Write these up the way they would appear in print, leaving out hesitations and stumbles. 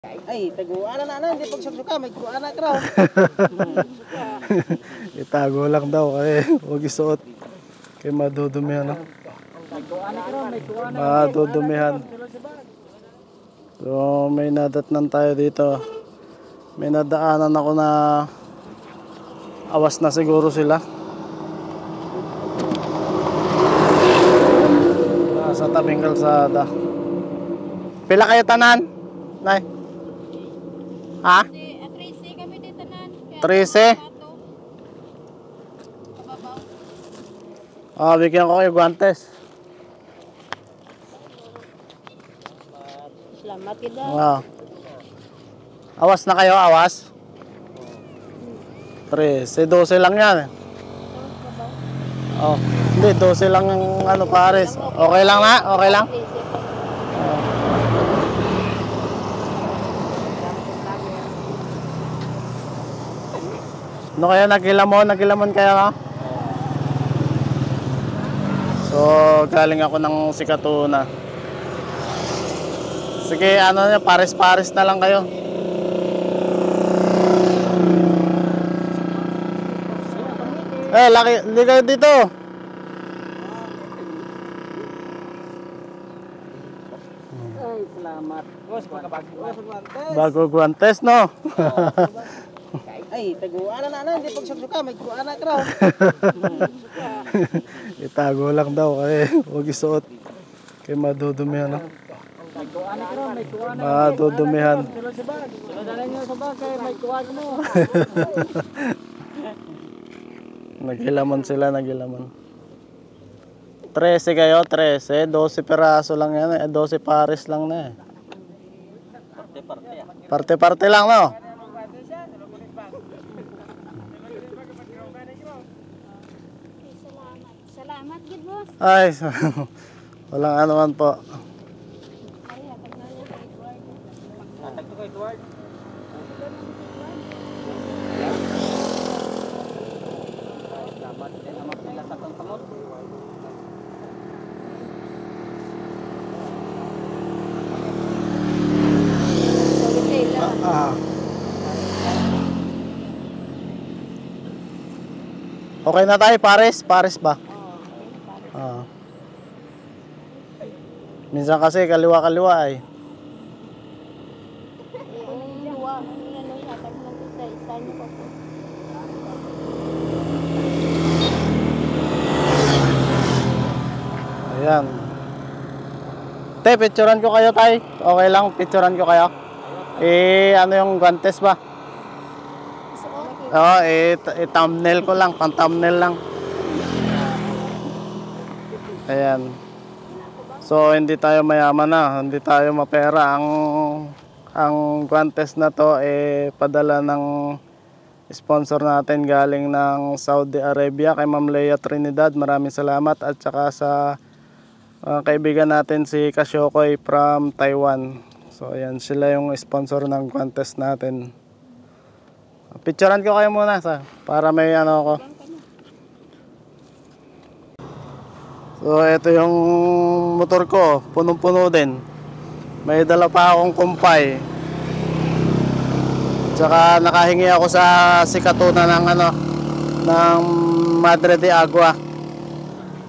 Ay, taguan na, hindi pagsuksuka, may kuan na kraw. Itago lang daw kaya huwag isuot. Kaya madudumihan. No? Madudumihan. So may nadatnan tayo dito. May nadaanan ako na awas na siguro sila. Sa tabing kalsada. Pila kayo tanan? Nay? Ha? 13 kami dito nan. 13? Ah, bigyan ko kayo guantes. Salamat kita. Ah. Awas na kayo, awas? 13, 12 lang yan. Oh, hindi, 12 lang ang ano pares. Okay lang na? Okay lang? Ano kaya naghilamon? Naghilamon kaya ka? So, galing ako ng Sikatuna. Sige, ano niya, pares-pares na lang kayo. Eh, laki, hindi kayo dito. Ay, salamat. Boss, Bago guantes, no? Ay, taguan na, hindi pagsuksuka, may kuan na kraw. Itago lang daw kaya huwag isuot. Kaya madudumihan. No? May kuan na kraw, may kuan na. Madudumihan. Sunod nyo sa bagay, may kuan mo. Naghilamon sila, naghilamon. 13 kayo, 13. 12 peraso lang yan eh. 12 pares lang na eh. Parte-parte lang, no? Salamat gid boss. Ay, walang ano man po. Tagto kay Edward. Salamat din naman sila sa pangkamot. Ah. Okay na tayo, pares? Pares ba? Ah. Minsan kasi kaliwa-kaliwa ay. Ayan. Te, picturean ko kayo, tay. Okay lang, picturean ko kayo. Ano yung guantes ba? Oo, thumbnail ko lang, pang thumbnail lang. Ayan. So, hindi tayo mayaman na, hindi tayo mapera. Ang guantes na to, padala ng sponsor natin galing ng Saudi Arabia kay Ma'am Leia Trinidad. Maraming salamat. At saka sa kaibigan natin si Kasyokoy from Taiwan. So ayan, sila yung sponsor ng contest natin. Picturean ko kayo muna para may ano ako. So ito yung motor ko, punong-puno din. May dala pa akong kumpay. Tsaka nakahingi ako sa Sikatuna ng ano, ng Madre de Agua.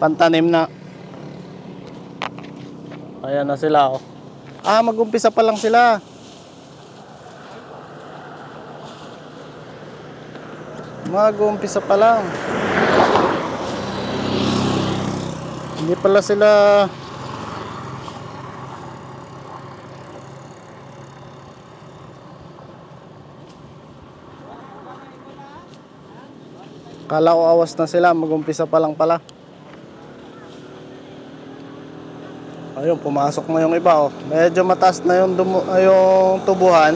Pantanim na. Ayan na sila, oh. Ah, mag-umpisa pa lang sila. Mag-umpisa pa lang. Hindi pala sila. Kala ko awas na sila, mag-umpisa pa lang pala. Ayun, pumasok na yung iba, oh. Medyo mataas na yung, yung tubuhan.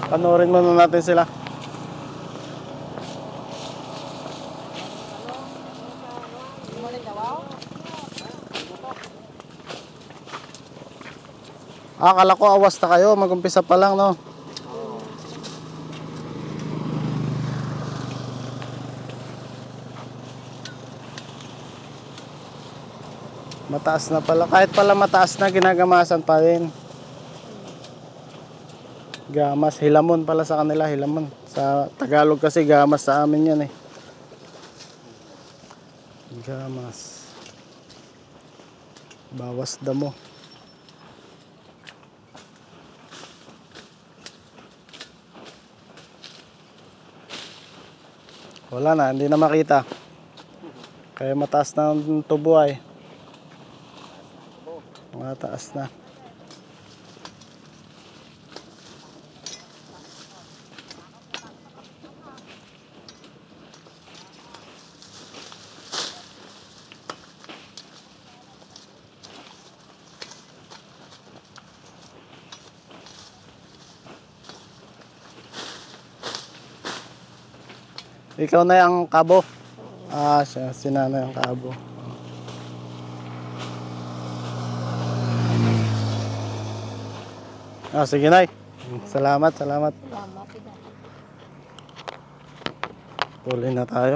Panoorin muna natin sila. Akala ko awas na kayo, mag-umpisa pa lang, no? Mataas na pala. Kahit pala mataas na, ginagamasan pa rin. Gamas. Hilamon pala sa kanila. Hilamon. Sa Tagalog kasi gamas sa amin yan eh. Gamas. Bawas damo. Wala na, hindi na makita. Kaya mataas na ang tubo ay. Mataas na. Ikaw na yung kabo. Siya, si nanay ang kabo. Sige nay. Salamat. Salamat. Tuloy na tayo.